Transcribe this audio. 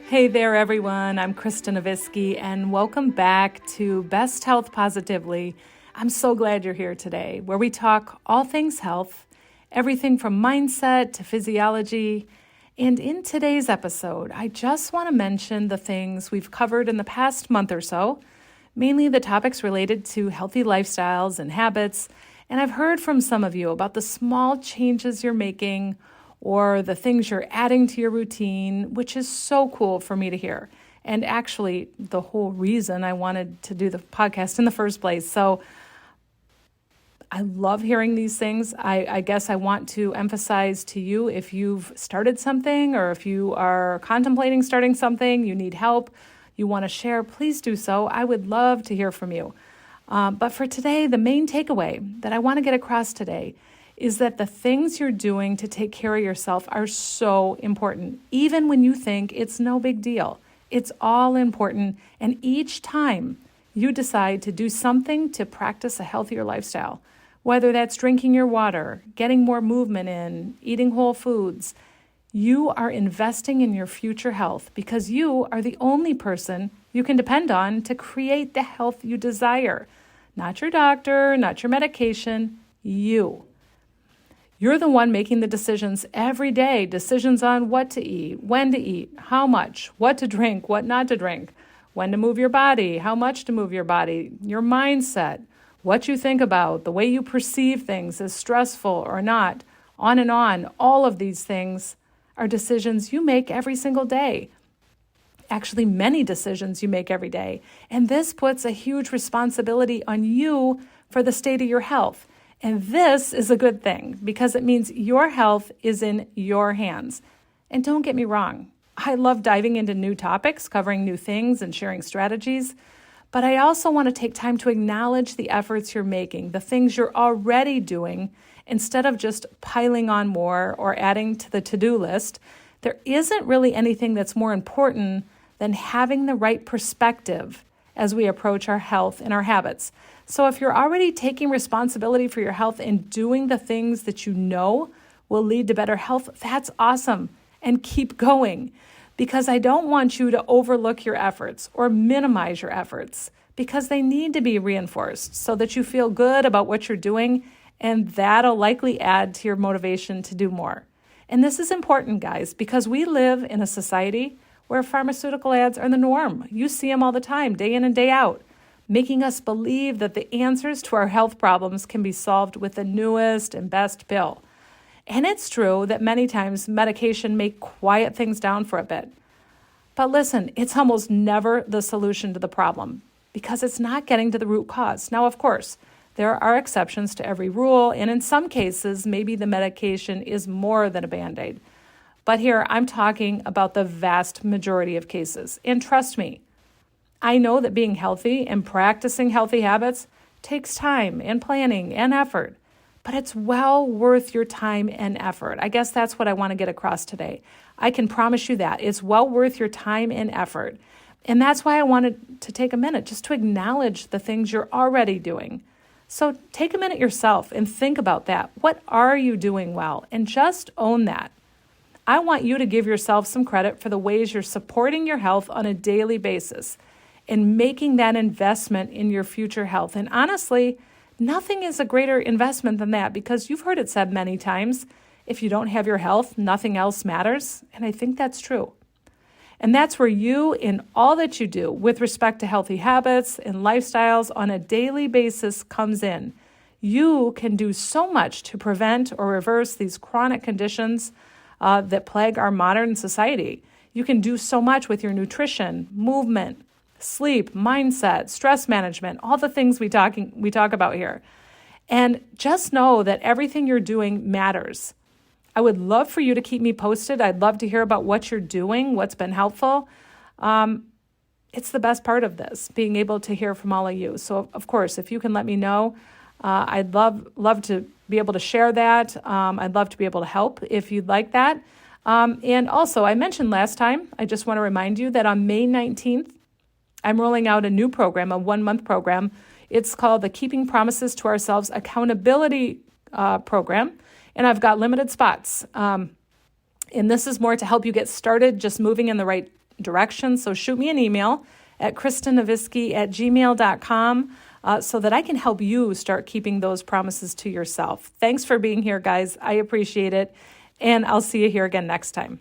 Hey there, everyone. I'm Krista and welcome back to Best Health Positively. I'm so glad you're here today, where we talk all things health, everything from mindset to physiology. And in today's episode, I just want to mention the things we've covered in the past month or so, mainly the topics related to healthy lifestyles and habits. And I've heard from some of you about the small changes you're making or the things you're adding to your routine, which is so cool for me to hear. And actually, the whole reason I wanted to do the podcast in the first place. So I love hearing these things. I guess I want to emphasize to you, if you've started something or if you are contemplating starting something, you need help, you want to share, please do so. I would love to hear from you. But for today, the main takeaway that I want to get across today is that the things you're doing to take care of yourself are so important, even when you think it's no big deal. It's all important, and each time you decide to do something to practice a healthier lifestyle, whether that's drinking your water, getting more movement in, eating whole foods, you are investing in your future health because you are the only person you can depend on to create the health you desire. Not your doctor, not your medication, you. You're the one making the decisions every day, decisions on what to eat, when to eat, how much, what to drink, what not to drink, when to move your body, how much to move your body, your mindset, what you think about, the way you perceive things as stressful or not, on and on. All of these things are decisions you make every single day. Actually, many decisions you make every day. And this puts a huge responsibility on you for the state of your health. And this is a good thing because it means your health is in your hands. And don't get me wrong, I love diving into new topics, covering new things and sharing strategies. But I also want to take time to acknowledge the efforts you're making, the things you're already doing, instead of just piling on more or adding to the to-do list. There isn't really anything that's more important than having the right perspective as we approach our health and our habits. So if you're already taking responsibility for your health and doing the things that you know will lead to better health, that's awesome. And keep going, because I don't want you to overlook your efforts or minimize your efforts, because they need to be reinforced so that you feel good about what you're doing, and that'll likely add to your motivation to do more. And this is important, guys, because we live in a society where pharmaceutical ads are the norm. You see them all the time, day in and day out, making us believe that the answers to our health problems can be solved with the newest and best pill. And it's true that many times medication may quiet things down for a bit. But listen, it's almost never the solution to the problem because it's not getting to the root cause. Now, of course, there are exceptions to every rule, and in some cases, maybe the medication is more than a Band-Aid. But here, I'm talking about the vast majority of cases. And trust me, I know that being healthy and practicing healthy habits takes time and planning and effort, but it's well worth your time and effort. I guess that's what I want to get across today. I can promise you that. It's well worth your time and effort. And that's why I wanted to take a minute just to acknowledge the things you're already doing. So take a minute yourself and think about that. What are you doing well? And just own that. I want you to give yourself some credit for the ways you're supporting your health on a daily basis and making that investment in your future health. And honestly, nothing is a greater investment than that, because you've heard it said many times, if you don't have your health, nothing else matters. And I think that's true. And that's where you, in all that you do with respect to healthy habits and lifestyles on a daily basis, comes in. You can do so much to prevent or reverse these chronic conditions that plague our modern society. You can do so much with your nutrition, movement, sleep, mindset, stress management, all the things we talk about here. And just know that everything you're doing matters. I would love for you to keep me posted. I'd love to hear about what you're doing, what's been helpful. It's the best part of this, being able to hear from all of you. So, of course, if you can let me know, I'd love to be able to share that. I'd love to be able to help if you'd like that. And also, I mentioned last time, I just want to remind you that on May 19th, I'm rolling out a new program, a 1-month program. It's called the Keeping Promises to Ourselves Accountability Program, and I've got limited spots. And this is more to help you get started just moving in the right directions. So shoot me an email at kristanavisky@gmail.com so that I can help you start keeping those promises to yourself. Thanks for being here, guys. I appreciate it. And I'll see you here again next time.